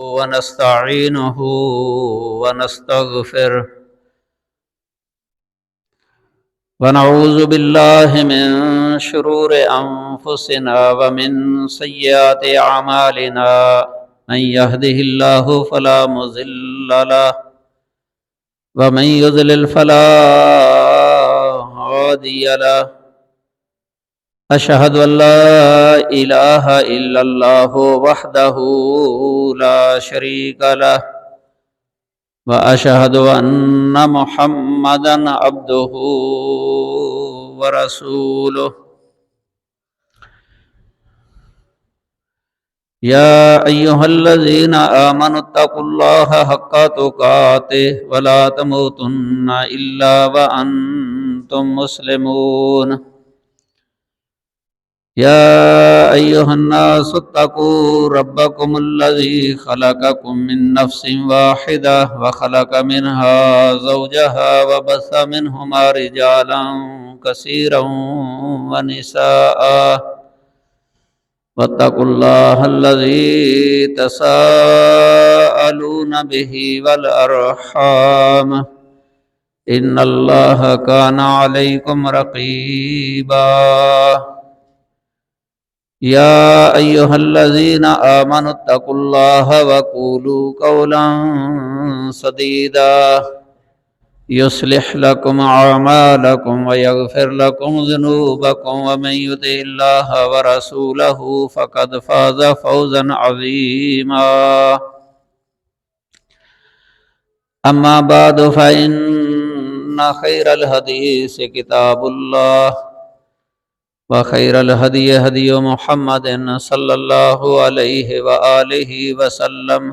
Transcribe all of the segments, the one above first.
ونستعينه ونستغفره ونعوذ بالله من شرور أنفسنا ومن سيئات أعمالنا من يهده الله فلا مضل له ومن يضلل فلا هادي له أشهد أن لا إله إلا الله وحده لا شريك له وأشهد أن محمدًا عبده ورسوله يا أيها الذين آمنوا اتقوا الله حق تقاته ولا تموتن إلا وأنتم مسلمون يا أيها الناس اتقوا ربكم الذي خلقكم من نفس واحدة وخلق منها زوجها وبث منهما رجالا كثيرا ونساء واتقوا الله الذي تساءلون به والأرحام إن الله كان عليكم رقيبا يا أيها الذين آمنوا اتقوا الله وقولوا قولا سديدا يصلح لكم أعمالكم ويغفر لكم ذنوبكم ومن يطع الله ورسوله فقد فاز فوزا عظيما أما بعد فإن خير الحديث كتاب الله وخير الهدي هدي محمد صلى الله عليه وآله وسلم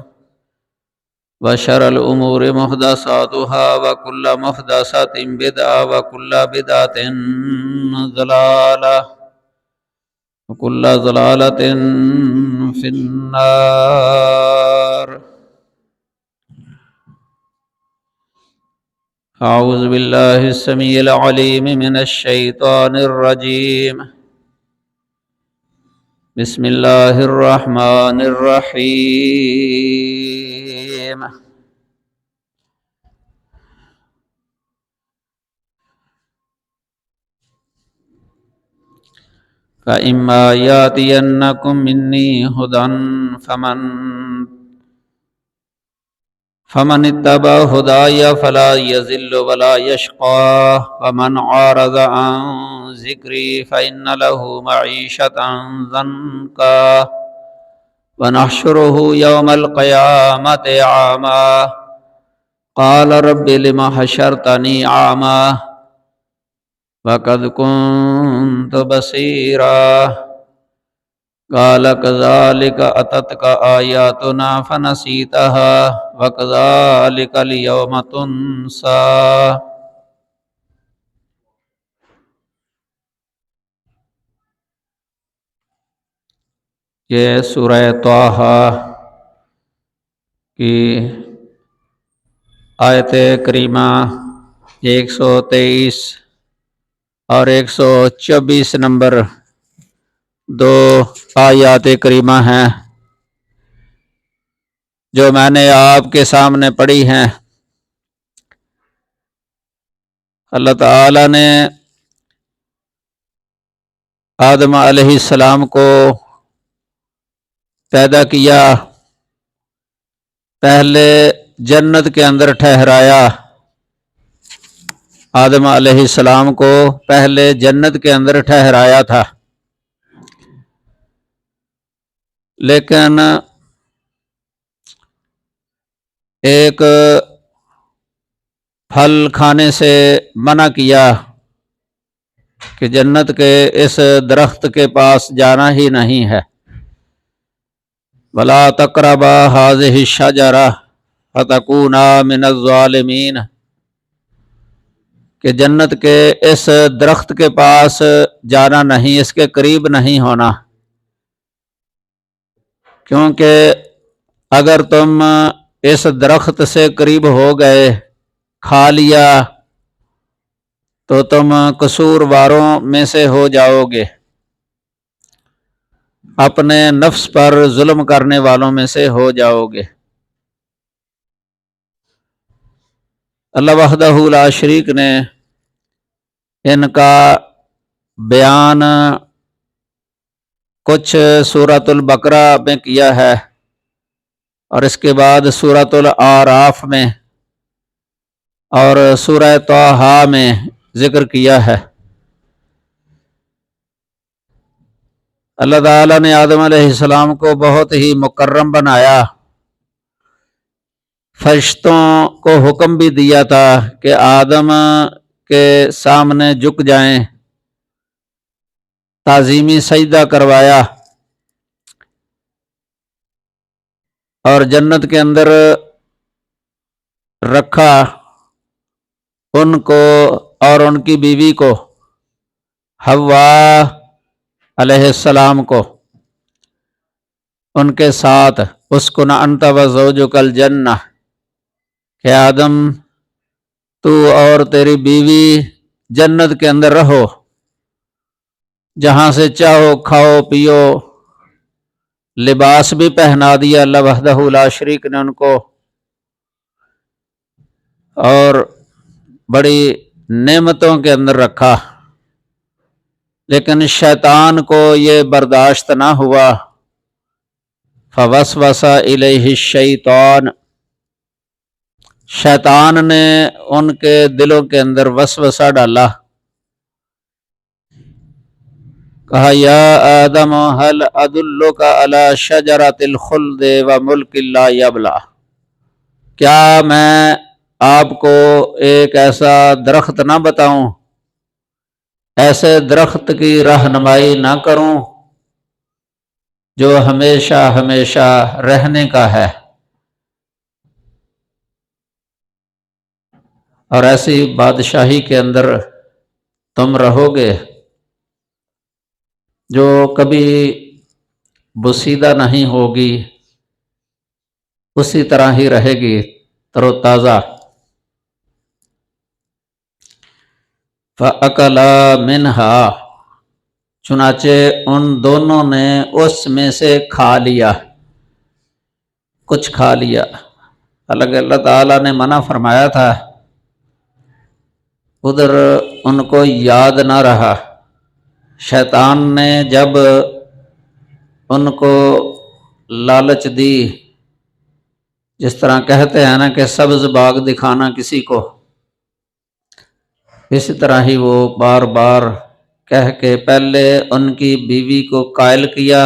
وشر الأمور محدثاتها وكل محدثة بدعة وكل بدعة ضلالة وكل ضلالة في النار أعوذ بالله السميع العليم من الشيطان الرجيم بسم الله الرحمن الرحيم فإما يأتينكم مني هدى فمن اتبع هداي فلا يضل ولا يشقى ومن أعرض عن ذكري فإن له معيشة ضنكا ونحشره يوم القيامة أعمى قال رب لم حشرتني أعمى وقد كنت بصيرا قال كذلك أتتك آياتنا فنسيتها وكذلك اليوم تنسى یہ سورہ طٰہ کی آیت کریمہ 123 اور 124 نمبر دو آیات کریمہ ہیں جو میں نے آپ کے سامنے پڑھی ہیں۔ اللہ تعالی نے آدم علیہ السلام کو پیدا کیا، پہلے جنت کے اندر ٹھہرایا۔ آدم علیہ السلام کو پہلے جنت کے اندر ٹھہرایا تھا، لیکن ایک پھل کھانے سے منع کیا کہ جنت کے اس درخت کے پاس جانا ہی نہیں ہے۔ وَلَا تَقْرَبَا هَٰذِهِ الشَّجَرَةَ فَتَكُونَا مِنَ الظَّالِمِينَ کہ جنت کے اس درخت کے پاس جانا نہیں، اس کے قریب نہیں ہونا، کیونکہ اگر تم اس درخت سے قریب ہو گئے، کھا لیا، تو تم قصورواروں میں سے ہو جاؤ گے، اپنے نفس پر ظلم کرنے والوں میں سے ہو جاؤ گے۔ اللہ وحدہ لا شریک نے ان کا بیان کچھ سورۃ البقرہ میں کیا ہے اور اس کے بعد سورۃ الاعراف میں اور سورہ طٰہٰ میں ذکر کیا ہے۔ اللہ تعالیٰ نے آدم علیہ السلام کو بہت ہی مکرم بنایا، فرشتوں کو حکم بھی دیا تھا کہ آدم کے سامنے جھک جائیں، تعظیمی سجدہ کروایا اور جنت کے اندر رکھا ان کو اور ان کی بیوی کو، حوا علیہ السلام کو، ان کے ساتھ اسکن انت وزوجک الجنہ کہ آدم تو اور تیری بیوی جنت کے اندر رہو، جہاں سے چاہو کھاؤ پیو، لباس بھی پہنا دیا اللہ وحدہ لا شریک نے ان کو، اور بڑی نعمتوں کے اندر رکھا، لیکن شیطان کو یہ برداشت نہ ہوا، فوسوس الیہ الشیطان، شیطان نے ان کے دلوں کے اندر وسوسہ ڈالا، کہا یا آدم هل ادلک علی شجرۃ الخلد وملک لا یبلی، کیا میں آپ کو ایک ایسا درخت نہ بتاؤں، ایسے درخت کی رہنمائی نہ کروں جو ہمیشہ ہمیشہ رہنے کا ہے، اور ایسی بادشاہی کے اندر تم رہو گے جو کبھی بسیدہ نہیں ہوگی، اسی طرح ہی رہے گی تر و تازہ۔ فَأَكَلَا مِنْهَا، چنانچہ ان دونوں نے اس میں سے کھا لیا، کچھ کھا لیا، حالانکہ اللہ تعالیٰ نے منع فرمایا تھا، ادھر ان کو یاد نہ رہا، شیطان نے جب ان کو لالچ دی، جس طرح کہتے ہیں نا کہ سبز باغ دکھانا کسی کو، اسی طرح ہی وہ بار بار کہہ کے پہلے ان کی بیوی کو قائل کیا،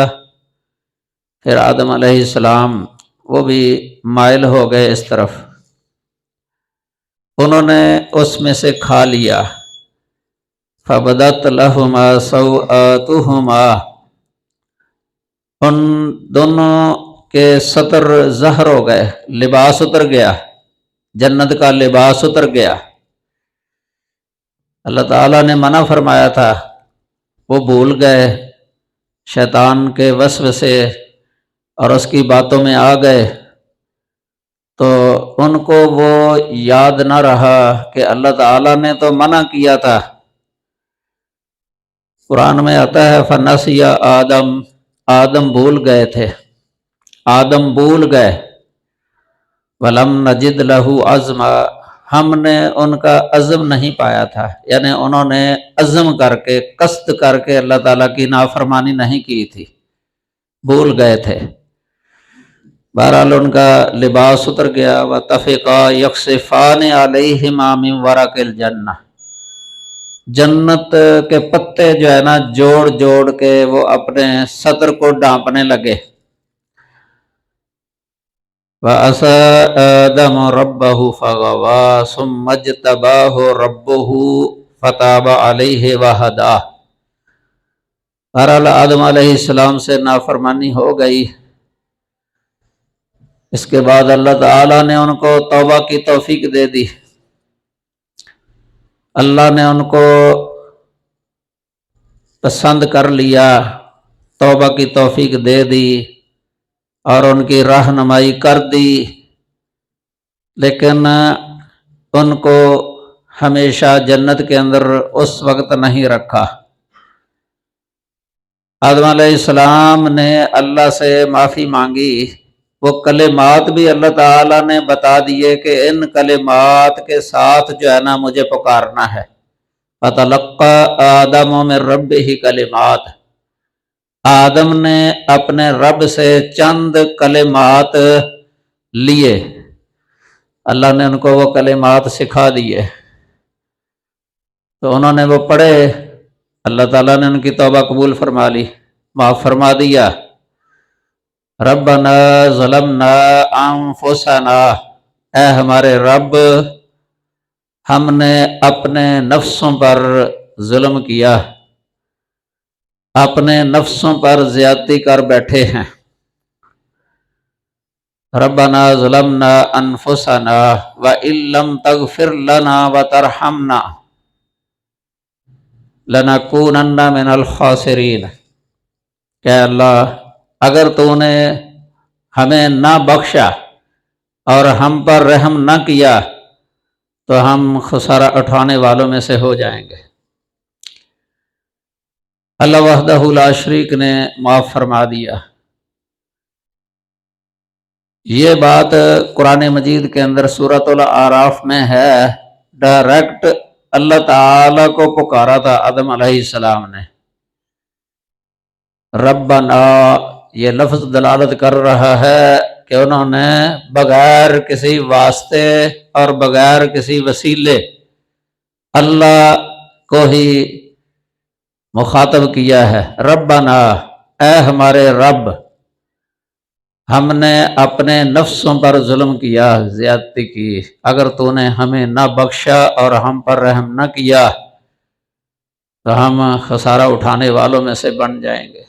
پھر آدم علیہ السلام وہ بھی مائل ہو گئے اس طرف، انہوں نے اس میں سے کھا لیا، فَبَدَتْ لَهُمَا سَوْآتُهُمَا، ان دونوں کے سطر ظاہر ہو گئے، لباس اتر گیا، جنت کا لباس اتر گیا، اللہ تعالیٰ نے منع فرمایا تھا، وہ بھول گئے، شیطان کے وسوسے اور اس کی باتوں میں آ گئے، تو ان کو وہ یاد نہ رہا کہ اللہ تعالیٰ نے تو منع کیا تھا۔ قرآن میں آتا ہے فَنَسِیَ آدم، آدم بھول گئے تھے، آدم بھول گئے، وَلَمْ نَجِدْ لَهُ عَزْمًا، ہم نے ان کا عزم نہیں پایا تھا، یعنی انہوں نے عزم کر کے قصد کر کے اللہ تعالیٰ کی نافرمانی نہیں کی تھی، بھول گئے تھے، بہرحال ان کا لباس اتر گیا، وَطَفِقَا يَخْصِفَانِ عَلَيْهِمَا مِنْ وَرَقِ الْجَنَّةِ، جنت کے پتے جو ہے نا جوڑ جوڑ کے وہ اپنے صدر کو ڈانپنے لگے، وَعَصَىٰ آدَمُ رَبَّهُ فَغَوَىٰ ثُمَّ اجْتَبَاهُ رَبُّهُ فَتَابَ عَلَيْهِ وَهَدَىٰ، بہرحال آدم علیہ السلام سے نافرمانی ہو گئی، اس کے بعد اللہ تعالیٰ نے ان کو توبہ کی توفیق دے دی، اللہ نے ان کو پسند کر لیا، توبہ کی توفیق دے دی اور ان کی رہنمائی کر دی، لیکن ان کو ہمیشہ جنت کے اندر اس وقت نہیں رکھا۔ آدم علیہ السلام نے اللہ سے معافی مانگی، وہ کلمات بھی اللہ تعالیٰ نے بتا دیے کہ ان کلمات کے ساتھ جو ہے نا مجھے پکارنا ہے۔ فَتَلَقَّى آدَمُ مِن رَبِّهِ کلمات، آدم نے اپنے رب سے چند کلمات لیے، اللہ نے ان کو وہ کلمات سکھا دیے، تو انہوں نے وہ پڑھے، اللہ تعالیٰ نے ان کی توبہ قبول فرما لی، معاف فرما دیا۔ ربنا ظلمنا انفسنا، اے ہمارے رب ہم نے اپنے نفسوں پر ظلم کیا، اپنے نفسوں پر زیادتی کر بیٹھے ہیں۔ ربنا ظلمنا انفسنا وَإِن لَّمْ تَغْفِرْ لَنَا وَتَرْحَمْنَا لَنَكُونَنَّ مِنَ الْخَاسِرِينَ، کہ اللہ اگر تو نے ہمیں نہ بخشا اور ہم پر رحم نہ کیا تو ہم خسارہ اٹھانے والوں میں سے ہو جائیں گے۔ اللہ وحدہ لا شریک نے معاف فرما دیا۔ یہ بات قرآن مجید کے اندر سورۃ الاعراف میں ہے، ڈائریکٹ اللہ تعالیٰ کو پکارا تھا آدم علیہ السلام نے۔ ربنا، یہ لفظ دلالت کر رہا ہے کہ انہوں نے بغیر کسی واسطے اور بغیر کسی وسیلے اللہ کو ہی مخاطب کیا ہے۔ ربنا، اے ہمارے رب، ہم نے اپنے نفسوں پر ظلم کیا، زیادتی کی، اگر تو نے ہمیں نہ بخشا اور ہم پر رحم نہ کیا تو ہم خسارہ اٹھانے والوں میں سے بن جائیں گے۔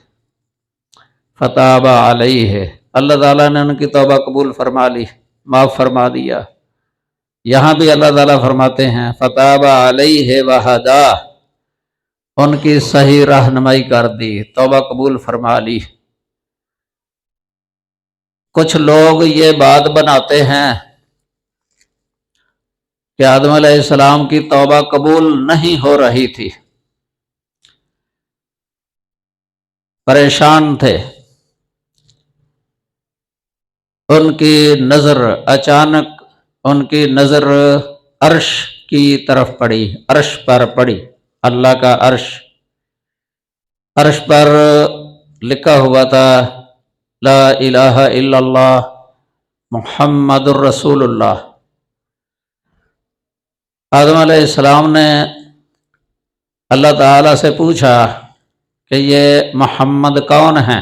فتاب علیہ، اللہ تعالیٰ نے ان کی توبہ قبول فرما لی، معاف فرما دیا۔ یہاں بھی اللہ تعالیٰ فرماتے ہیں فتاب علیہ وہدا، ان کی صحیح رہنمائی کر دی، توبہ قبول فرما لی۔ کچھ لوگ یہ بات بناتے ہیں کہ آدم علیہ السلام کی توبہ قبول نہیں ہو رہی تھی، پریشان تھے، ان کی نظر اچانک ان کی نظر عرش کی طرف پڑی، عرش پر پڑی، اللہ کا عرش، عرش پر لکھا ہوا تھا لا الہ الا اللہ محمد الرسول اللہ۔ آدم علیہ السلام نے اللہ تعالیٰ سے پوچھا کہ یہ محمد کون ہیں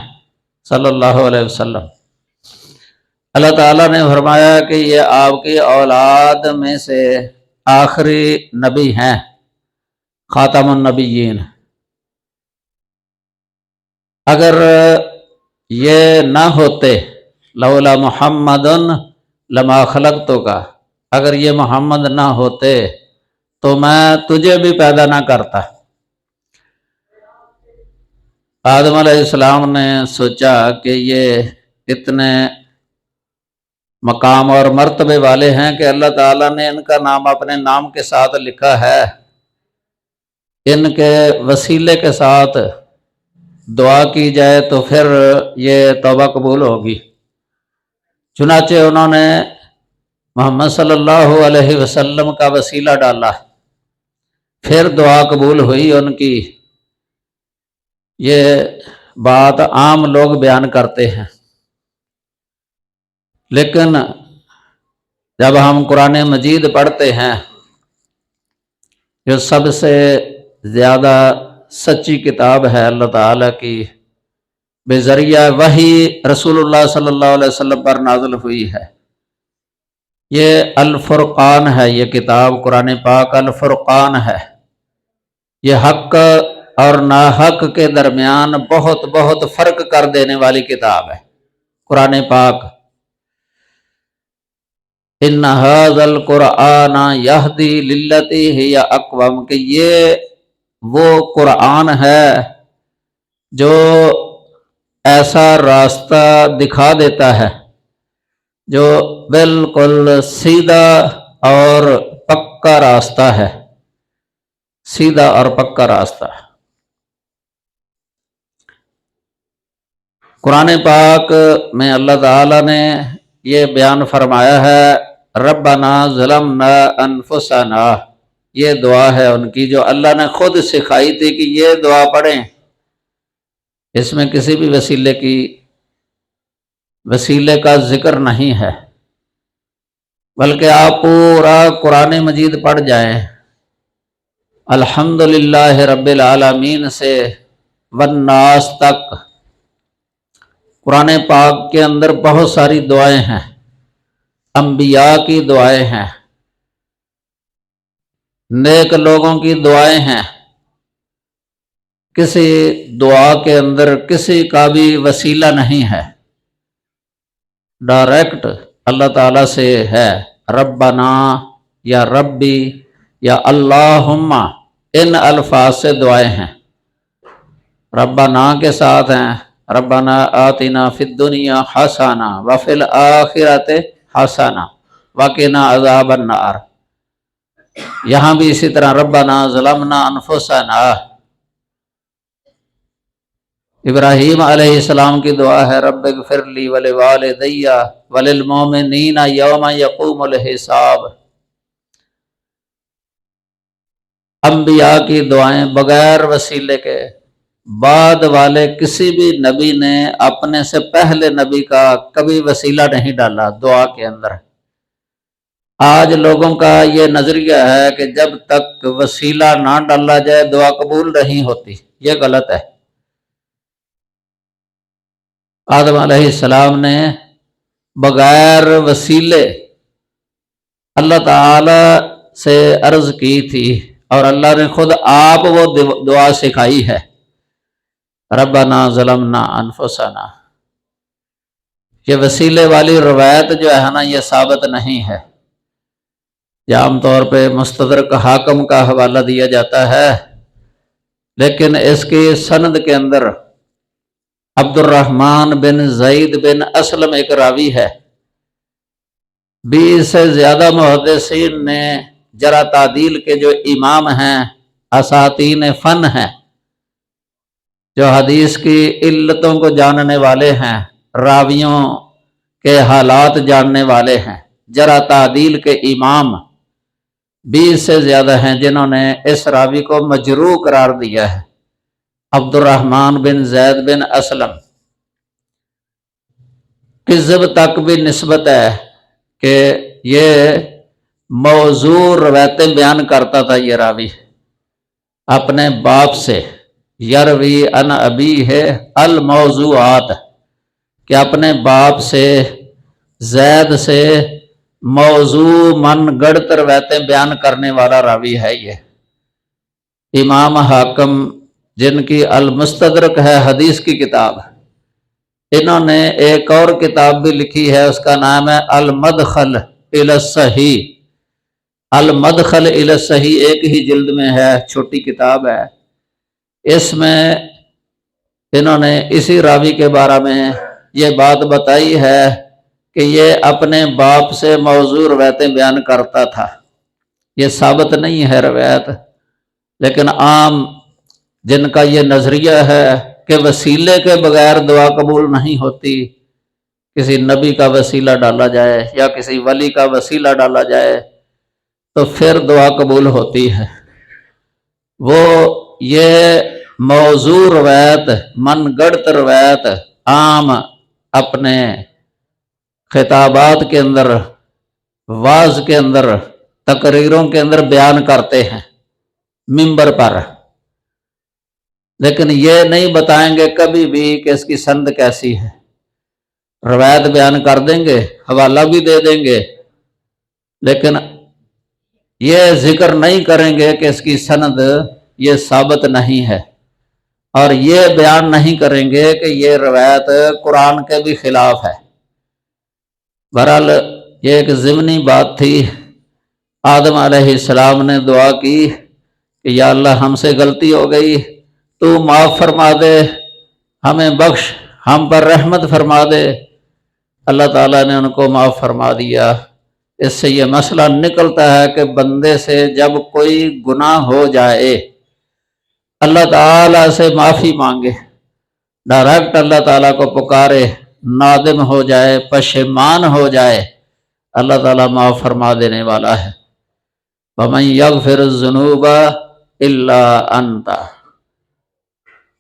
صلی اللہ علیہ وسلم؟ اللہ تعالیٰ نے فرمایا کہ یہ آپ کی اولاد میں سے آخری نبی ہیں، خاتم النبیین۔ اگر یہ نہ ہوتے، لولا محمد لما خلقتک، اگر یہ محمد نہ ہوتے تو میں تجھے بھی پیدا نہ کرتا۔ آدم علیہ السلام نے سوچا کہ یہ اتنے مقام اور مرتبے والے ہیں کہ اللہ تعالیٰ نے ان کا نام اپنے نام کے ساتھ لکھا ہے، ان کے وسیلے کے ساتھ دعا کی جائے تو پھر یہ توبہ قبول ہوگی۔ چنانچہ انہوں نے محمد صلی اللہ علیہ وسلم کا وسیلہ ڈالا، پھر دعا قبول ہوئی ان کی۔ یہ بات عام لوگ بیان کرتے ہیں، لیکن جب ہم قرآن مجید پڑھتے ہیں، جو سب سے زیادہ سچی کتاب ہے اللہ تعالیٰ کی، بذریعہ وحی رسول اللہ صلی اللہ علیہ وسلم پر نازل ہوئی ہے، یہ الفرقان ہے، یہ کتاب قرآن پاک الفرقان ہے، یہ حق اور ناحق کے درمیان بہت بہت فرق کر دینے والی کتاب ہے قرآن پاک۔ ان ھذا القرآن یہدی للتی ہی اقوم، کہ یہ وہ قرآن ہے جو ایسا راستہ دکھا دیتا ہے جو بالکل سیدھا اور پکا راستہ ہے، سیدھا اور پکا راستہ۔ قرآن پاک میں اللہ تعالیٰ نے یہ بیان فرمایا ہے ربنا ظلمنا انفسنا، یہ دعا ہے ان کی جو اللہ نے خود سکھائی تھی کہ یہ دعا پڑھیں، اس میں کسی بھی وسیلے کا ذکر نہیں ہے، بلکہ آپ پورا قرآن مجید پڑھ جائیں الحمدللہ رب العالمین سے والناس تک، قرآن پاک کے اندر بہت ساری دعائیں ہیں، انبیاء کی دعائیں ہیں، نیک لوگوں کی دعائیں ہیں، کسی دعا کے اندر کسی کا بھی وسیلہ نہیں ہے، ڈائریکٹ اللہ تعالیٰ سے ہے، ربنا یا ربی یا اللہم، ان الفاظ سے دعائیں ہیں، ربنا کے ساتھ ہیں ربنا آتنا فی الدنیا حسنہ وفی الآخرۃ حسنہ وقنا عذاب النار، یہاں بھی اسی طرح ربنا ظلمنا انفسنا، ابراہیم علیہ السلام کی دعا ہے رب اغفر لی ولوالدی وللمؤمنین یوم یقوم الحساب، انبیاء کی دعائیں بغیر وسیلے کے، بعد والے کسی بھی نبی نے اپنے سے پہلے نبی کا کبھی وسیلہ نہیں ڈالا دعا کے اندر۔ آج لوگوں کا یہ نظریہ ہے کہ جب تک وسیلہ نہ ڈالا جائے دعا قبول نہیں ہوتی، یہ غلط ہے۔ آدم علیہ السلام نے بغیر وسیلے اللہ تعالی سے عرض کی تھی اور اللہ نے خود آپ وہ دعا سکھائی ہے ربنا ظلمنا انفسنا، یہ وسیلے والی روایت جو ہے نا یہ ثابت نہیں ہے، یہ عام طور پہ مستدرک حاکم کا حوالہ دیا جاتا ہے، لیکن اس کی سند کے اندر عبد الرحمن بن زید بن اسلم ایک راوی ہے، 20 سے زیادہ محدثین نے جرح تعدیل کے جو امام ہیں، اساتین فن ہیں، جو حدیث کی علتوں کو جاننے والے ہیں، راویوں کے حالات جاننے والے ہیں، جرح تعدیل کے امام 20 سے زیادہ ہیں جنہوں نے اس راوی کو مجروح قرار دیا ہے، عبد الرحمن بن زید بن اسلم۔ کذب تک بھی نسبت ہے کہ یہ موضوع روایتیں بیان کرتا تھا، یہ راوی اپنے باپ سے، یروی عن ابی ہے الموضوعات، کہ اپنے باپ سے زید سے موضوع من گڑت روایتیں بیان کرنے والا راوی ہے یہ۔ امام حاکم جن کی المستدرک ہے حدیث کی کتاب، انہوں نے ایک اور کتاب بھی لکھی ہے، اس کا نام ہے المدخل الی الصحیح، المدخل الی الصحیح ایک ہی جلد میں ہے، چھوٹی کتاب ہے، اس میں انہوں نے اسی راوی کے بارے میں یہ بات بتائی ہے کہ یہ اپنے باپ سے موضوع روایتیں بیان کرتا تھا، یہ ثابت نہیں ہے روایت، لیکن عام جن کا یہ نظریہ ہے کہ وسیلے کے بغیر دعا قبول نہیں ہوتی، کسی نبی کا وسیلہ ڈالا جائے یا کسی ولی کا وسیلہ ڈالا جائے تو پھر دعا قبول ہوتی ہے، وہ یہ موضوع روایت، من گڑت روایت عام اپنے خطابات کے اندر، واعظ کے اندر، تقریروں کے اندر بیان کرتے ہیں منبر پر، لیکن یہ نہیں بتائیں گے کبھی بھی کہ اس کی سند کیسی ہے، روایت بیان کر دیں گے، حوالہ بھی دے دیں گے، لیکن یہ ذکر نہیں کریں گے کہ اس کی سند یہ ثابت نہیں ہے، اور یہ بیان نہیں کریں گے کہ یہ روایت قرآن کے بھی خلاف ہے۔ بہرحال یہ ایک ضمنی بات تھی، آدم علیہ السلام نے دعا کی کہ یا اللہ ہم سے غلطی ہو گئی، تو معاف فرما دے، ہمیں بخش، ہم پر رحمت فرما دے، اللہ تعالیٰ نے ان کو معاف فرما دیا۔ اس سے یہ مسئلہ نکلتا ہے کہ بندے سے جب کوئی گناہ ہو جائے اللہ تعالیٰ سے معافی مانگے ڈائریکٹ اللہ تعالیٰ کو پکارے، نادم ہو جائے، پشیمان ہو جائے، اللہ تعالیٰ معاف فرما دینے والا ہے۔ وَمَن يَغْفِرُ الذُّنُوبَ إِلَّا أَنْتَ،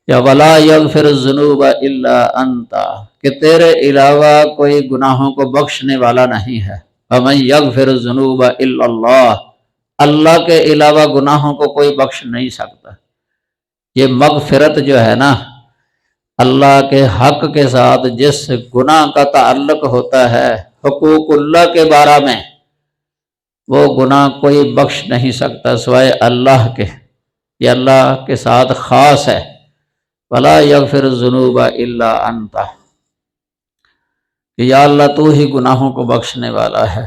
یا وَلَا يَغْفِرُ الذُّنُوبَ إِلَّا أَنْتَ، کہ تیرے علاوہ کوئی گناہوں کو بخشنے والا نہیں ہے۔ وَمَن يَغْفِرُ الذُّنُوبَ إِلَّا اللَّهُ، اللہ کے علاوہ گناہوں کو کوئی بخش نہیں سکتا۔ یہ مغفرت جو ہے نا، اللہ کے حق کے ساتھ جس گناہ کا تعلق ہوتا ہے، حقوق اللہ کے بارے میں، وہ گناہ کوئی بخش نہیں سکتا سوائے اللہ کے، یہ اللہ کے ساتھ خاص ہے۔ وَلَا يَغْفِرُ الذُّنُوبَ إِلَّا أَنْتَ، کہ یا اللہ تو ہی گناہوں کو بخشنے والا ہے۔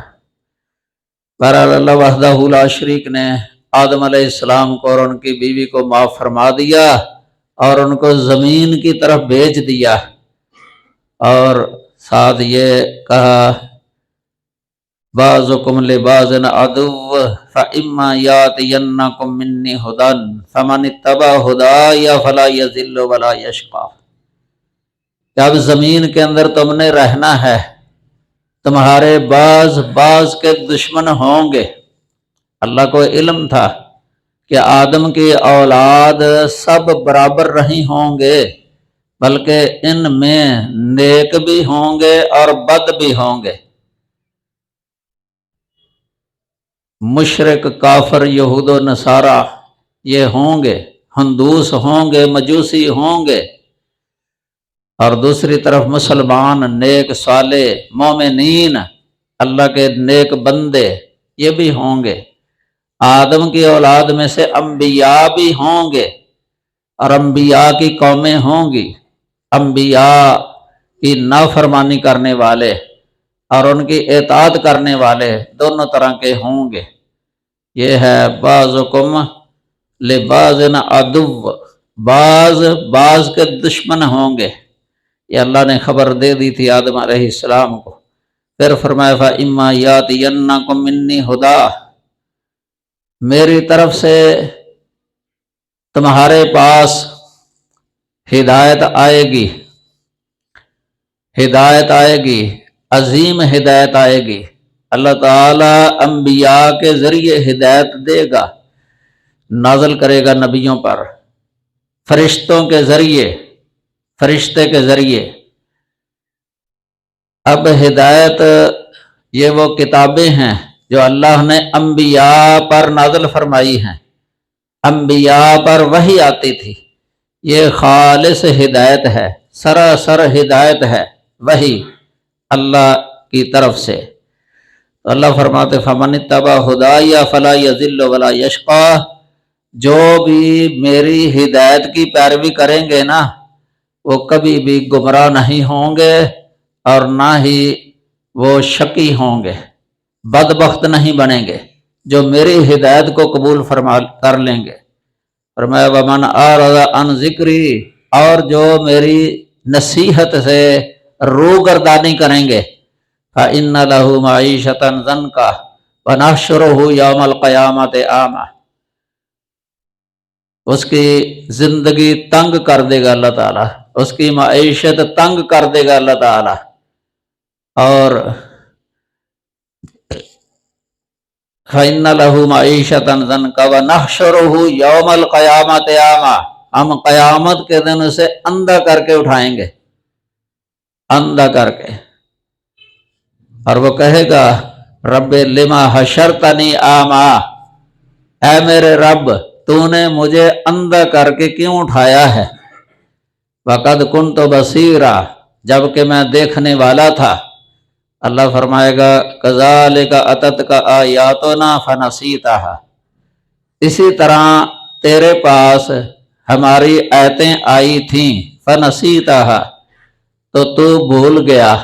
بہرحال اللہ وحدہ لا شریک نے آدم علیہ السلام کو اور ان کی بیوی کو معاف فرما دیا اور ان کو زمین کی طرف بھیج دیا، اور ساتھ یہ کہا بعضکم لبعض عدو فإما یأتینکم منی ھدی فمن اتبع ھدای فلا یضل ولا یشقی، کہ اب زمین کے اندر تم نے رہنا ہے، تمہارے بعض کے دشمن ہوں گے۔ اللہ کو علم تھا کہ آدم کی اولاد سب برابر نہیں ہوں گے، بلکہ ان میں نیک بھی ہوں گے اور بد بھی ہوں گے، مشرک، کافر، یہود و نصارہ یہ ہوں گے، ہندوس ہوں گے، مجوسی ہوں گے، اور دوسری طرف مسلمان، نیک صالح مومنین، اللہ کے نیک بندے، یہ بھی ہوں گے۔ آدم کی اولاد میں سے انبیاء بھی ہوں گے، اور انبیاء کی قومیں ہوں گی، انبیاء کی نافرمانی کرنے والے اور ان کی اطاعت کرنے والے دونوں طرح کے ہوں گے۔ یہ ہے بعضکم لبعض عدو، بعض کے دشمن ہوں گے، یہ اللہ نے خبر دے دی تھی آدم علیہ السلام کو۔ پھر فرمایا فَإِمَّا يَأْتِيَنَّكُم مِّنِّي ھُدًى، میری طرف سے تمہارے پاس ہدایت آئے گی، ہدایت آئے گی، عظیم ہدایت آئے گی۔ اللہ تعالیٰ انبیاء کے ذریعے ہدایت دے گا، نازل کرے گا نبیوں پر، فرشتوں کے ذریعے، فرشتے کے ذریعے۔ اب ہدایت یہ وہ کتابیں ہیں جو اللہ نے انبیاء پر نازل فرمائی ہیں، انبیاء پر وحی آتی تھی، یہ خالص ہدایت ہے، سراسر ہدایت ہے، وحی اللہ کی طرف سے۔ اللہ فرماتے فَمَنِ اتَّبَعَ ھُدَایَ فَلَا یَضِلُّ وَلَا یشقی، جو بھی میری ہدایت کی پیروی کریں گے نا، وہ کبھی بھی گمراہ نہیں ہوں گے اور نہ ہی وہ شقی ہوں گے، بدبخت نہیں بنیں گے، جو میری ہدایت کو قبول فرما کر لیں گے۔ فرمایا وَمَنْ أَعْرَضَ عَنْ ذِکْرِی، اور جو میری نصیحت سے روگردانی کریں گے، فَإِنَّ لَهُ مَعِیشَةً ضَنْکًا وَنَحْشُرُهُ یَوْمَ الْقِیامَةِ أَعْمَىٰ، اس کی زندگی تنگ کر دے گا اللہ تعالیٰ، اس کی معیشت تنگ کر دے گا اللہ تعالیٰ، اور فَإِنَّ لَهُ مَعِیشَةً ضَنْکًا وَنَحْشُرُهُ یَوْمَ الْقِیامَةِ أَعْمَىٰ، ہم قیامت کے دن اسے اندھا کر کے اٹھائیں گے، اندھا کر کے، اور وہ کہے گا رب لما حشرتنی اعمیٰ، اے میرے رب تو نے مجھے اندھا کر کے کیوں اٹھایا ہے، وَقَدْ كُنْتُ بَصِیرًا، جبکہ میں دیکھنے والا تھا۔ اللہ فرمائے گا كَذَلِكَ أَتَتْكَ آیاتُنَا فَنَسِیتَھَا، اسی طرح تیرے پاس ہماری آیتیں آئی تھیں، فَنَسِیتَھَا، تو بھول گیا،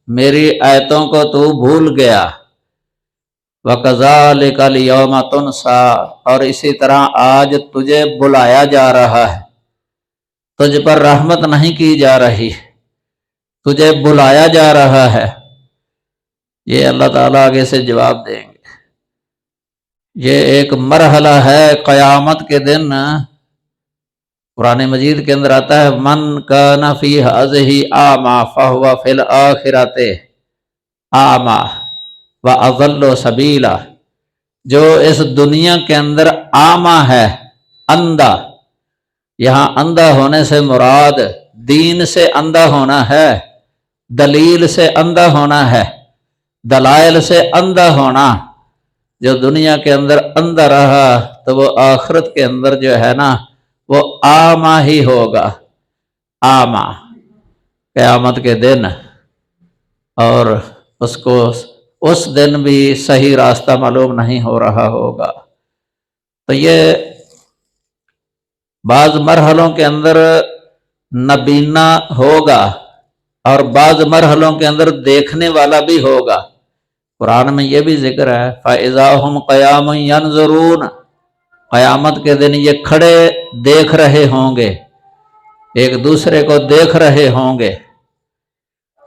میری آیتوں کو تو بھول گیا۔ وَكَذَلِكَ الْيَوْمَ تُنْسَىٰ، اور اسی طرح آج تجھے بلایا جا رہا ہے، تجھ پر رحمت نہیں کی جا رہی، تجھے بلایا جا رہا ہے۔ یہ اللہ تعالیٰ آگے سے جواب دیں گے۔ یہ ایک مرحلہ ہے قیامت کے دن، قرآن مجید کے اندر آتا ہے من کان فی ہذہ اعمی فہو فی الآخرۃ اعمی واضل سبیلا، جو اس دنیا کے اندر اعمی ہے، اندھا، یہاں اندھا ہونے سے مراد دین سے اندھا ہونا ہے، دلیل سے اندھا ہونا ہے، دلائل سے اندھا ہونا۔ جو دنیا کے اندر اندھا رہا تو وہ آخرت کے اندر جو ہے نا وہ اعمی ہی ہوگا، اعمی قیامت کے دن، اور اس کو اس دن بھی صحیح راستہ معلوم نہیں ہو رہا ہوگا۔ تو یہ بعض مرحلوں کے اندر نبینا ہوگا اور بعض مرحلوں کے اندر دیکھنے والا بھی ہوگا۔ قرآن میں یہ بھی ذکر ہے فَإِذَا هُمْ قِيَامٌ يَنظُرُونَ، قیامت کے دن یہ کھڑے دیکھ رہے ہوں گے، ایک دوسرے کو دیکھ رہے ہوں گے۔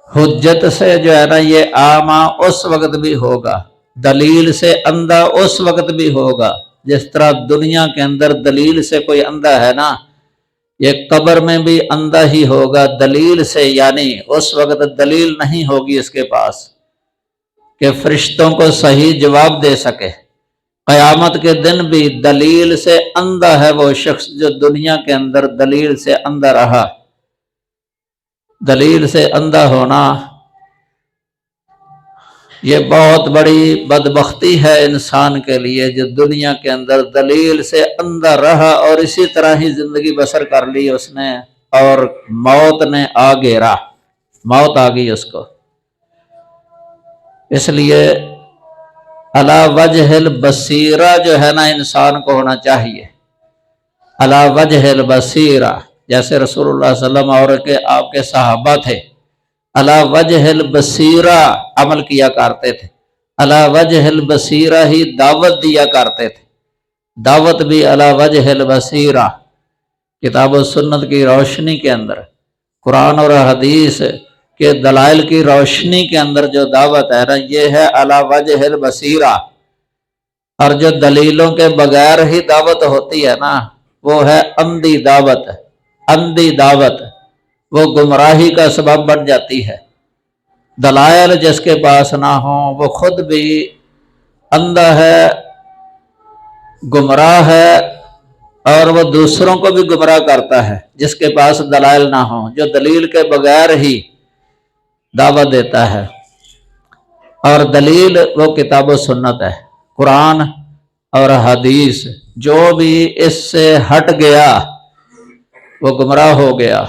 حجت سے جو ہے نا یہ اعمیٰ اس وقت بھی ہوگا، دلیل سے اندھا اس وقت بھی ہوگا، جس طرح دنیا کے اندر دلیل سے کوئی اندھا ہے نا، یہ قبر میں بھی اندھا ہی ہوگا دلیل سے، یعنی اس وقت دلیل نہیں ہوگی اس کے پاس کہ فرشتوں کو صحیح جواب دے سکے۔ قیامت کے دن بھی دلیل سے اندھا ہے وہ شخص جو دنیا کے اندر دلیل سے اندھا رہا۔ دلیل سے اندھا ہونا یہ بہت بڑی بدبختی ہے انسان کے لیے، جو دنیا کے اندر دلیل سے اندھا رہا اور اسی طرح ہی زندگی بسر کر لی اس نے، اور موت نے آ گھیرا، موت آ گئی اس کو۔ اس لیے علی وجہ البصیرہ جو ہے نا انسان کو ہونا چاہیے، علی وجہ البصیرہ، جیسے رسول اللہ صلی اللہ علیہ وسلم اور آپ کے صحابہ تھے، علی وجہ البصیرہ عمل کیا کرتے تھے، علی وجہ البصیرہ ہی دعوت دیا کرتے تھے، دعوت بھی علی وجہ البصیرہ، کتاب و سنت کی روشنی کے اندر، قرآن اور حدیث کے دلائل کی روشنی کے اندر جو دعوت ہے نا یہ ہے علی وجہ البصیرہ۔ اور جو دلیلوں کے بغیر ہی دعوت ہوتی ہے نا وہ ہے اندھی دعوت، اندھی دعوت، وہ گمراہی کا سبب بن جاتی ہے۔ دلائل جس کے پاس نہ ہوں وہ خود بھی اندھا ہے، گمراہ ہے، اور وہ دوسروں کو بھی گمراہ کرتا ہے جس کے پاس دلائل نہ ہوں، جو دلیل کے بغیر ہی دعوت دیتا ہے۔ اور دلیل وہ کتاب و سنت ہے، قرآن اور حدیث، جو بھی اس سے ہٹ گیا وہ گمراہ ہو گیا۔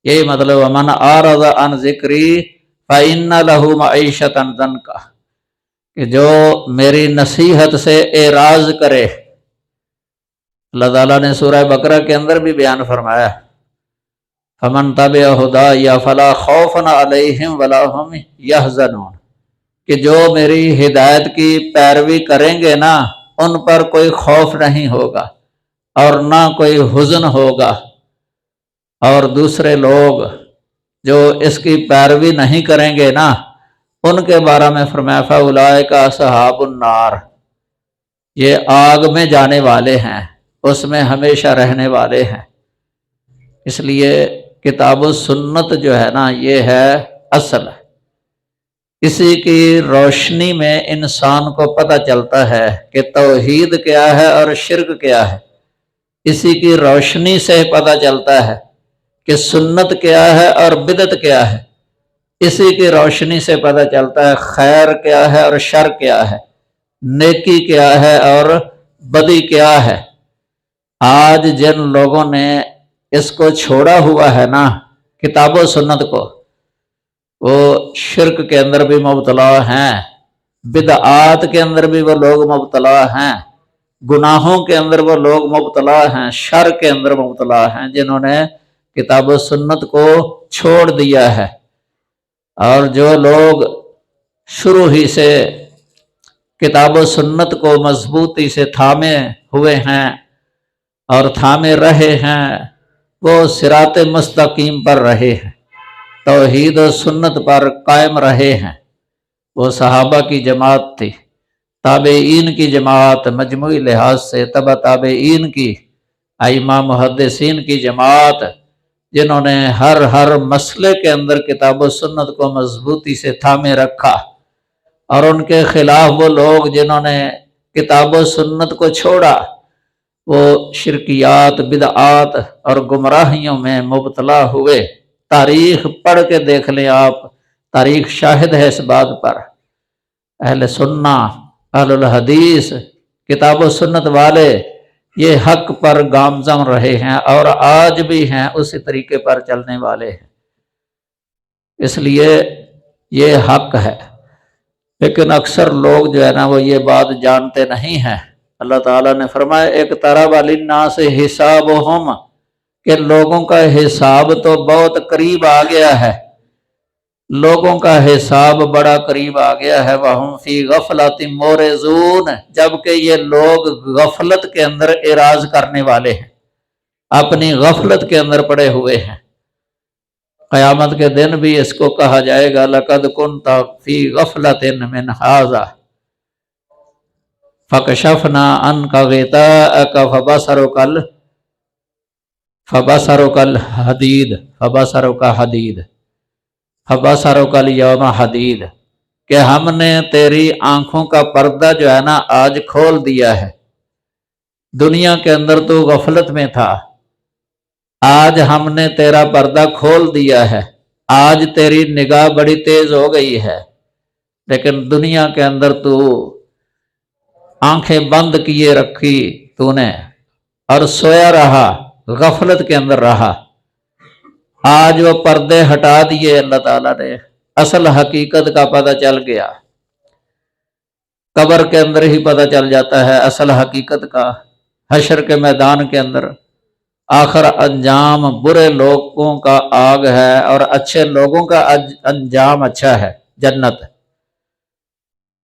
یہی مطلب وَمَنْ أَعْرَضَ عَنْ ذِكْرِي فَإِنَّ لَهُ مَعِيشَةً ضَنْكًا، کہ جو میری نصیحت سے اعراض کرے۔ اللہ تعالیٰ نے سورہ بقرہ کے اندر بھی بیان فرمایا فَمَنْ تَبِعَ هُدَايَ فَلَا خَوْفٌ عَلَيْهِمْ وَلَا هُمْ يَحْزَنُونَ، کہ جو میری ہدایت کی پیروی کریں گے نا ان پر کوئی خوف نہیں ہوگا اور نہ کوئی حزن ہوگا۔ اور دوسرے لوگ جو اس کی پیروی نہیں کریں گے نا ان کے بارے میں فرمایا فَأُولَٰئِکَ أَصْحَابُ النَّارِ، یہ آگ میں جانے والے ہیں، اس میں ہمیشہ رہنے والے ہیں۔ اس لیے کتاب و سنت جو ہے نا یہ ہے اصل، اسی کی روشنی میں انسان کو پتہ چلتا ہے کہ توحید کیا ہے اور شرک کیا ہے، اسی کی روشنی سے پتہ چلتا ہے کہ سنت کیا ہے اور بدعت کیا ہے، اسی کی روشنی سے پتہ چلتا ہے خیر کیا ہے اور شر کیا ہے، نیکی کیا ہے اور بدی کیا ہے۔ آج جن لوگوں نے اس کو چھوڑا ہوا ہے نا کتاب و سنت کو، وہ شرک کے اندر بھی مبتلا ہیں، بدعات کے اندر بھی وہ لوگ مبتلا ہیں، گناہوں کے اندر وہ لوگ مبتلا ہیں، شر کے اندر مبتلا ہیں، جنہوں نے کتاب و سنت کو چھوڑ دیا ہے۔ اور جو لوگ شروع ہی سے کتاب و سنت کو مضبوطی سے تھامے ہوئے ہیں اور تھامے رہے ہیں وہ صراط مستقیم پر رہے ہیں، توحید و سنت پر قائم رہے ہیں۔ وہ صحابہ کی جماعت تھی، تابعین کی جماعت، مجموعی لحاظ سے تبع تابعین کی ائمہ محدثین کی جماعت جنہوں نے ہر مسئلے کے اندر کتاب و سنت کو مضبوطی سے تھامے رکھا، اور ان کے خلاف وہ لوگ جنہوں نے کتاب و سنت کو چھوڑا، وہ شرکیات، بدعات اور گمراہیوں میں مبتلا ہوئے۔ تاریخ پڑھ کے دیکھ لیں آپ، تاریخ شاہد ہے اس بات پر۔ اہل سنہ، اہل الحدیث، کتاب و سنت والے یہ حق پر گامزن رہے ہیں اور آج بھی ہیں، اسی طریقے پر چلنے والے ہیں، اس لیے یہ حق ہے۔ لیکن اکثر لوگ جو ہے نا وہ یہ بات جانتے نہیں ہیں۔ اللہ تعالیٰ نے فرمایا اقترب للناس حسابہم، کہ لوگوں کا حساب تو بہت قریب آ گیا ہے، لوگوں کا حساب بڑا قریب آ گیا ہے۔ وَهُمْ فِي غَفْلَةٍ مُعْرِضُونَ، جبکہ یہ لوگ غفلت کے اندر اعراض کرنے والے ہیں، اپنی غفلت کے اندر پڑے ہوئے ہیں۔ قیامت کے دن بھی اس کو کہا جائے گا لَقَدْ كُنْتَ فِي غَفْلَةٍ مِّنْ هَٰذَا فَكَشَفْنَا عَنْكَ غِطَاءَكَ فَبَصَرُكَ الْحَدِيدُ فَبَصَرُكَ الْيَوْمَ حَدِيدٌ، کہ ہم نے تیری آنکھوں کا پردہ جو ہے نا آج کھول دیا ہے۔ دنیا کے اندر تو غفلت میں تھا، آج ہم نے تیرا پردہ کھول دیا ہے، آج تیری نگاہ بڑی تیز ہو گئی ہے، لیکن دنیا کے اندر تو آنکھیں بند کیے رکھی تو نے اور سویا رہا، غفلت کے اندر رہا۔ آج وہ پردے ہٹا دیے اللہ تعالیٰ نے، اصل حقیقت کا پتہ چل گیا۔ قبر کے اندر ہی پتہ چل جاتا ہے اصل حقیقت کا، حشر کے میدان کے اندر آخر انجام برے لوگوں کا آگ ہے اور اچھے لوگوں کا انجام اچھا ہے، جنت۔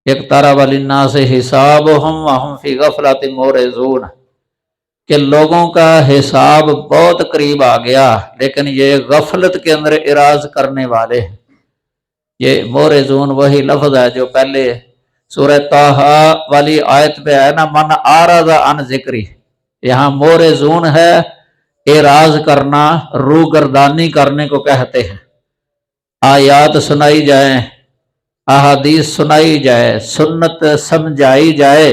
اقترب للناس حسابہم وہم فی غفلۃ معرضون، کہ لوگوں کا حساب بہت قریب آ گیا لیکن یہ غفلت کے اندر اعراض کرنے والے ہیں۔ یہ معرضون وہی لفظ ہے جو پہلے سورہ طٰہٰ والی آیت پہ ہے نا، من اعرض عن ذکری، یہاں معرضون ہے، اعراض کرنا، روگردانی کرنے کو کہتے ہیں۔ آیات سنائی جائیں، احادیث سنائی جائے، سنت سمجھائی جائے،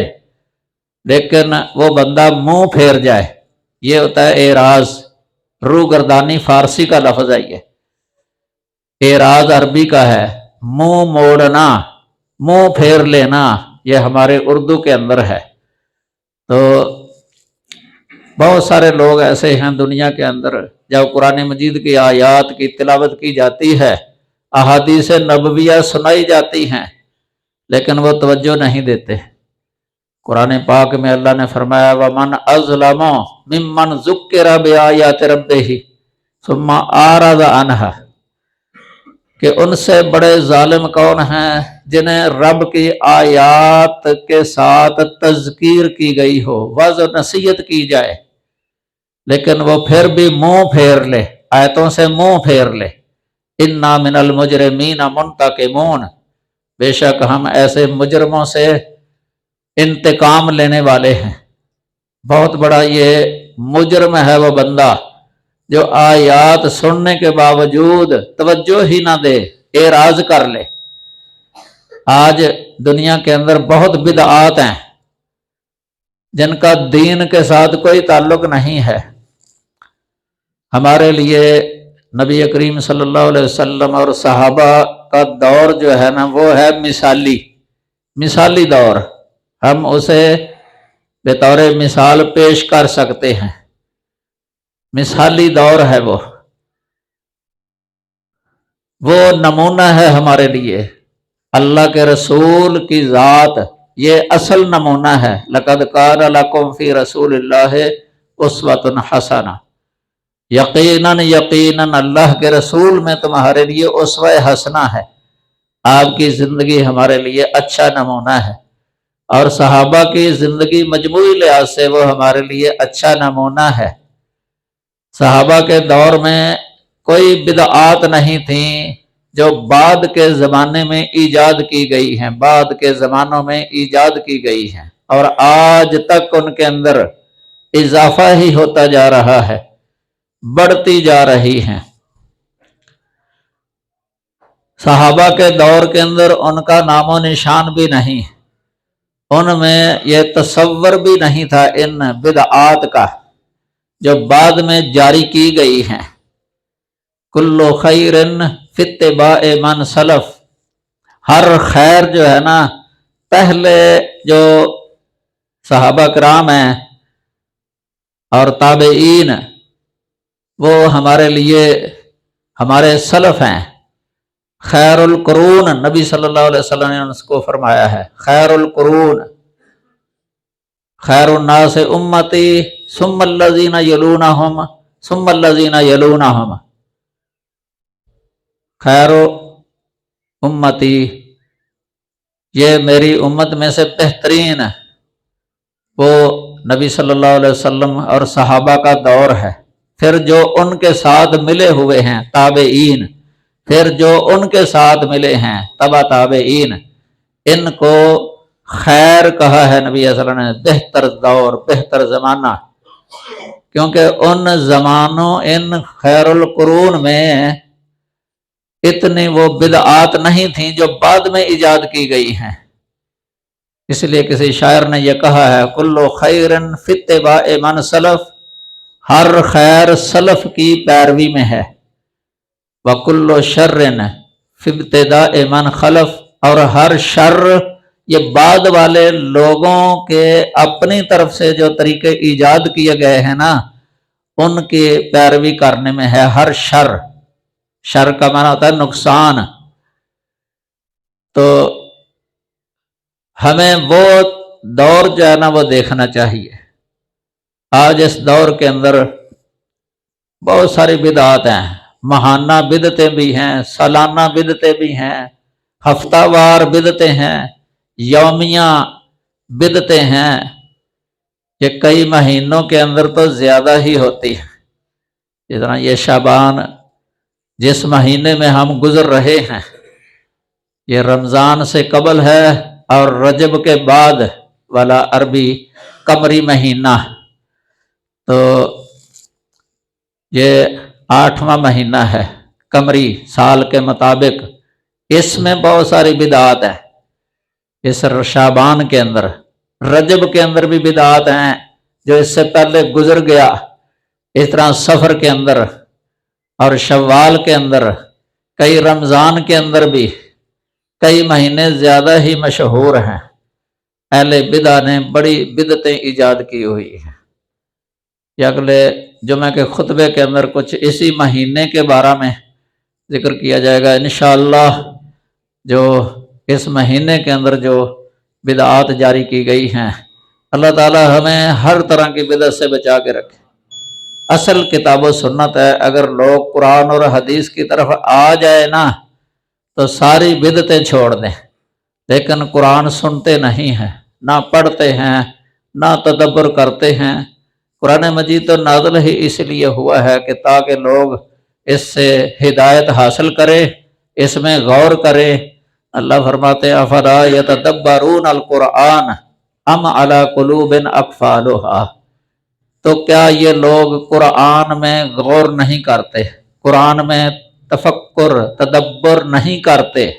لیکن وہ بندہ منہ پھیر جائے، یہ ہوتا ہے اعراض۔ روگردانی فارسی کا لفظ ہے، یہ اعراض عربی کا ہے، منہ موڑنا، منہ پھیر لینا، یہ ہمارے اردو کے اندر ہے۔ تو بہت سارے لوگ ایسے ہیں دنیا کے اندر، جب قرآن مجید کی آیات کی تلاوت کی جاتی ہے، احادیث نبویہ سنائی جاتی ہیں، لیکن وہ توجہ نہیں دیتے۔ قرآن پاک میں اللہ نے فرمایا وَمَنْ أَظْلَمُ مِمَّنْ ذُكِّرَ بِآيَاتِ رَبِّهِ ثُمَّ أَعْرَضَ عَنْهَا، کہ ان سے بڑے ظالم کون ہیں جنہیں رب کی آیات کے ساتھ تذکیر کی گئی ہو، وعظ و نصیحت کی جائے، لیکن وہ پھر بھی منہ پھیر لے، آیتوں سے منہ پھیر لے۔ اِنَّا مِنَ الْمُجْرِمِينَ مُنْتَقِمُونَ، بے شک ہم ایسے مجرموں سے انتقام لینے والے ہیں۔ بہت بڑا یہ مجرم ہے وہ بندہ جو آیات سننے کے باوجود توجہ ہی نہ دے، اعراض کر لے۔ آج دنیا کے اندر بہت بدعات ہیں جن کا دین کے ساتھ کوئی تعلق نہیں ہے۔ ہمارے لیے نبی کریم صلی اللہ علیہ وسلم اور صحابہ کا دور جو ہے نا وہ ہے مثالی دور، ہم اسے بطور مثال پیش کر سکتے ہیں، مثالی دور ہے وہ نمونہ ہے ہمارے لیے۔ اللہ کے رسول کی ذات یہ اصل نمونہ ہے، لَقَدْ كَانَ لَكُمْ فِي رَسُولِ اللَّهِ أُسْوَةٌ حَسَنَةٌ، یقیناً اللہ کے رسول میں تمہارے لیے اسوہ حسنہ ہے، آپ کی زندگی ہمارے لیے اچھا نمونہ ہے، اور صحابہ کی زندگی مجموعی لحاظ سے وہ ہمارے لیے اچھا نمونہ ہے۔ صحابہ کے دور میں کوئی بدعات نہیں تھیں جو بعد کے زمانے میں ایجاد کی گئی ہیں، بعد کے زمانوں میں ایجاد کی گئی ہیں، اور آج تک ان کے اندر اضافہ ہی ہوتا جا رہا ہے، بڑھتی جا رہی ہیں۔ صحابہ کے دور کے اندر ان کا نام و نشان بھی نہیں، ان میں یہ تصور بھی نہیں تھا ان بدعات کا جو بعد میں جاری کی گئی ہیں۔ کل خیر فی اتباع من سلف، ہر خیر جو ہے نا پہلے جو صحابہ کرام ہیں اور تابعین، وہ ہمارے لیے ہمارے سلف ہیں۔ خیر القرون، نبی صلی اللہ علیہ وسلم نے اس کو فرمایا ہے، خیر القرون، خیر الناس امتی ثم الذین یلونہم ثم الذین یلونہم، خیر امتی، یہ میری امت میں سے بہترین وہ نبی صلی اللہ علیہ وسلم اور صحابہ کا دور ہے، پھر جو ان کے ساتھ ملے ہوئے ہیں تابعین، پھر جو ان کے ساتھ ملے ہیں تبع تابعین، ان کو خیر کہا ہے نبی صلی اللہ علیہ وسلم نے، بہتر دور، بہتر زمانہ، کیونکہ ان زمانوں ان خیر القرون میں اتنی وہ بدعات نہیں تھیں جو بعد میں ایجاد کی گئی ہیں۔ اس لیے کسی شاعر نے یہ کہا ہے، کل خیر فی اتباع من سلف، ہر خیر سلف کی پیروی میں ہے، وکل شر فی ابتداء من خلف، اور ہر شر یہ بعد والے لوگوں کے اپنی طرف سے جو طریقے ایجاد کیے گئے ہیں نا ان کی پیروی کرنے میں ہے ہر شر۔ شر کا معنی ہوتا ہے نقصان۔ تو ہمیں وہ دور جو ہے نا وہ دیکھنا چاہیے۔ آج اس دور کے اندر بہت ساری بدعات ہیں، ماہانہ بدعتیں بھی ہیں، سالانہ بدعتیں بھی ہیں، ہفتہ وار بدعتیں ہیں، یومیہ بدعتیں ہیں، یہ کئی مہینوں کے اندر تو زیادہ ہی ہوتی ہے۔ جس طرح یہ شعبان جس مہینے میں ہم گزر رہے ہیں، یہ رمضان سے قبل ہے اور رجب کے بعد والا عربی قمری مہینہ، تو یہ 8واں مہینہ ہے قمری سال کے مطابق۔ اس میں بہت ساری بدعات ہیں، اس شعبان کے اندر، رجب کے اندر بھی بدعات ہیں جو اس سے پہلے گزر گیا، اس طرح سفر کے اندر اور شوال کے اندر، کئی رمضان کے اندر بھی، کئی مہینے زیادہ ہی مشہور ہیں۔ اہل بدع نے بڑی بدعتیں ایجاد کی ہوئی ہیں۔ یہ اگلے جمعہ کے خطبے کے اندر کچھ اسی مہینے کے بارے میں ذکر کیا جائے گا انشاءاللہ، جو اس مہینے کے اندر جو بدعات جاری کی گئی ہیں۔ اللہ تعالی ہمیں ہر طرح کی بدعت سے بچا کے رکھے۔ اصل کتاب و سنت ہے، اگر لوگ قرآن اور حدیث کی طرف آ جائے نا تو ساری بدعتیں چھوڑ دیں، لیکن قرآن سنتے نہیں ہیں، نہ پڑھتے ہیں، نہ تدبر کرتے ہیں۔ قرآن مجید تو نازل ہی اس لیے ہوا ہے کہ تاکہ لوگ اس سے ہدایت حاصل کرے، اس میں غور کرے۔ اللہ فرماتے ہیں افلا یتدبرون القرآن ام علی قلوب اقفالها، تو کیا یہ لوگ قرآن میں غور نہیں کرتے، قرآن میں تفکر تدبر نہیں کرتے،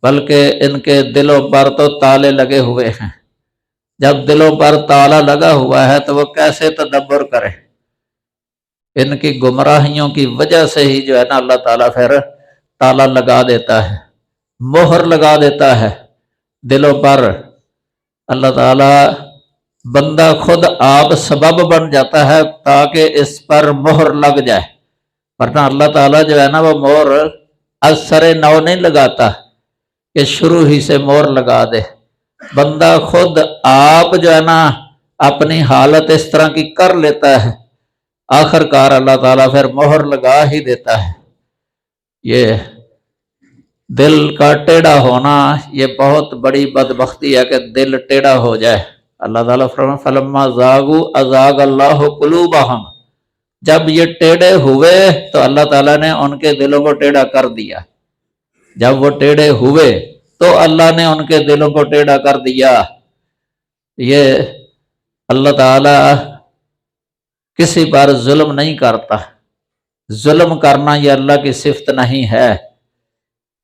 بلکہ ان کے دلوں پر تو تالے لگے ہوئے ہیں۔ جب دلوں پر تالا لگا ہوا ہے تو وہ کیسے تدبر کرے؟ ان کی گمراہیوں کی وجہ سے ہی جو ہے نا اللہ تعالیٰ پھر تالا لگا دیتا ہے، مہر لگا دیتا ہے دلوں پر۔ اللہ تعالیٰ بندہ خود آپ سبب بن جاتا ہے تاکہ اس پر مہر لگ جائے، ورنہ اللہ تعالیٰ جو ہے نا وہ مہر اثر نو نہیں لگاتا کہ شروع ہی سے مہر لگا دے۔ بندہ خود آپ جو ہے نا اپنی حالت اس طرح کی کر لیتا ہے، آخر کار اللہ تعالیٰ پھر مہر لگا ہی دیتا ہے۔ یہ دل کا ٹیڑھا ہونا یہ بہت بڑی بدبختی ہے کہ دل ٹیڑھا ہو جائے۔ اللہ تعالیٰ فرماتے فلما زاغوا ازاغ اللہ قلوبہم، جب یہ ٹیڑھے ہوئے تو اللہ تعالیٰ نے ان کے دلوں کو ٹیڑھا کر دیا۔ جب وہ ٹیڑھے ہوئے تو اللہ نے ان کے دلوں کو ٹیڑھا کر دیا۔ یہ اللہ تعالی کسی پر ظلم نہیں کرتا، ظلم کرنا یہ اللہ کی صفت نہیں ہے،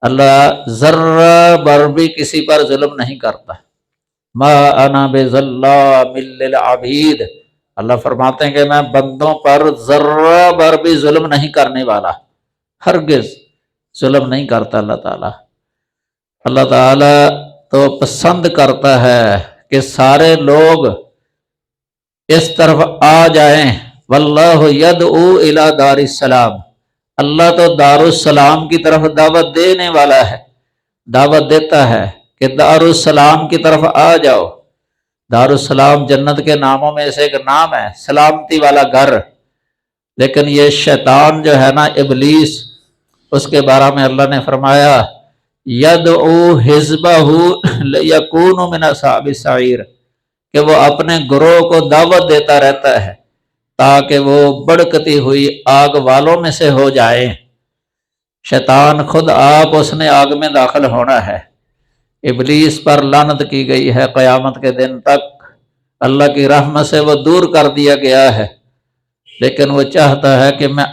اللہ ذرہ بر بھی کسی پر ظلم نہیں کرتا۔ ما انا بظلام للعبید، اللہ فرماتے ہیں کہ میں بندوں پر ذرہ بر بھی ظلم نہیں کرنے والا، ہرگز ظلم نہیں کرتا اللہ تعالیٰ۔ اللہ تعالیٰ تو پسند کرتا ہے کہ سارے لوگ اس طرف آ جائیں، واللہ یدعو الی دار السلام، اللہ تو دار السلام کی طرف دعوت دینے والا ہے، دعوت دیتا ہے کہ دار السلام کی طرف آ جاؤ۔ دار السلام جنت کے ناموں میں سے ایک نام ہے، سلامتی والا گھر، لیکن یہ شیطان جو ہے نا، ابلیس، اس کے بارے میں اللہ نے فرمایا یدعو حزبہ لیکونوا من اصحاب السعیر، کہ وہ اپنے گروہ کو دعوت دیتا رہتا ہے تاکہ وہ بڑکتی ہوئی آگ والوں میں سے ہو جائیں۔ شیطان خود آپ اس نے آگ میں داخل ہونا ہے۔ ابلیس پر لعنت کی گئی ہے قیامت کے دن تک، اللہ کی رحمت سے وہ دور کر دیا گیا ہے، لیکن وہ چاہتا ہے کہ میں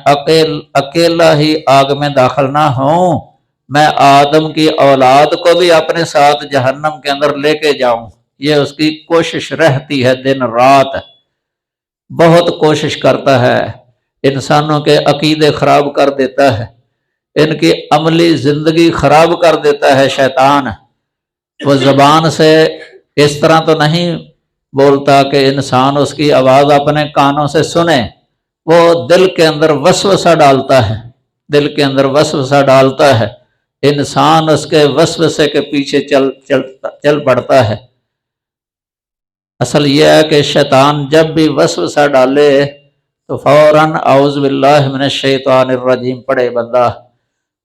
اکیلا ہی آگ میں داخل نہ ہوں، میں آدم کی اولاد کو بھی اپنے ساتھ جہنم کے اندر لے کے جاؤں۔ یہ اس کی کوشش رہتی ہے، دن رات بہت کوشش کرتا ہے، انسانوں کے عقیدے خراب کر دیتا ہے، ان کی عملی زندگی خراب کر دیتا ہے شیطان۔ وہ زبان سے اس طرح تو نہیں بولتا کہ انسان اس کی آواز اپنے کانوں سے سنے، وہ دل کے اندر وسوسہ ڈالتا ہے، دل کے اندر وسوسہ ڈالتا ہے، انسان اس کے وسوسے کے پیچھے چل پڑتا ہے۔ اصل یہ ہے کہ شیطان جب بھی وسوسہ ڈالے تو فوراً اعوذ باللہ من الشیطان الرجیم پڑھے بندہ۔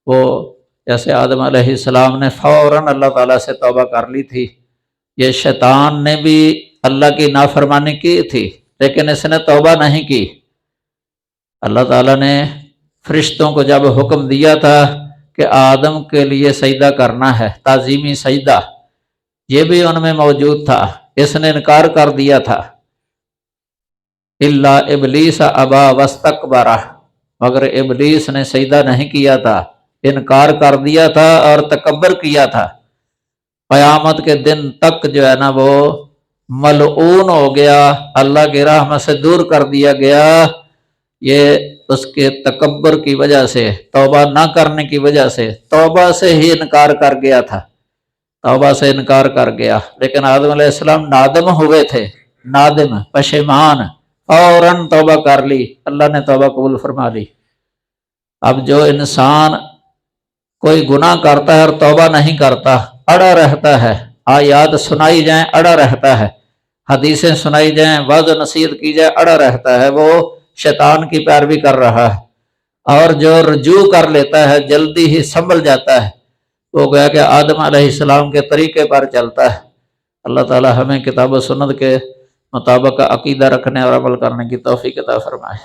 وہ جیسے آدم علیہ السلام نے فوراً اللہ تعالیٰ سے توبہ کر لی تھی، یہ شیطان نے بھی اللہ کی نافرمانی کی تھی لیکن اس نے توبہ نہیں کی۔ اللہ تعالیٰ نے فرشتوں کو جب حکم دیا تھا کہ آدم کے لیے سجدہ کرنا ہے، تعظیمی سجدہ، یہ بھی ان میں موجود تھا، اس نے انکار کر دیا تھا۔ الا ابلیس ابا واستکبر، مگر ابلیس نے سجدہ نہیں کیا تھا، انکار کر دیا تھا اور تکبر کیا تھا۔ قیامت کے دن تک جو ہے نا وہ ملعون ہو گیا، اللہ کی رحمت سے دور کر دیا گیا، یہ اس کے تکبر کی وجہ سے، توبہ نہ کرنے کی وجہ سے، توبہ سے ہی انکار کر گیا تھا، توبہ سے انکار کر گیا۔ لیکن آدم علیہ السلام نادم ہوئے تھے، نادم، پشیمان، فوراً توبہ کر لی، اللہ نے توبہ قبول فرما لی۔ اب جو انسان کوئی گناہ کرتا ہے اور توبہ نہیں کرتا، اڑا رہتا ہے، آیات سنائی جائیں اڑا رہتا ہے، حدیثیں سنائی جائیں، وعظ و نصیحت کی جائے اڑا رہتا ہے، وہ شیطان کی پیروی کر رہا ہے۔ اور جو رجوع کر لیتا ہے، جلدی ہی سنبھل جاتا ہے، وہ گویا کہ آدم علیہ السلام کے طریقے پر چلتا ہے۔ اللہ تعالی ہمیں کتاب و سنت کے مطابق عقیدہ رکھنے اور عمل کرنے کی توفیق عطا فرمائے۔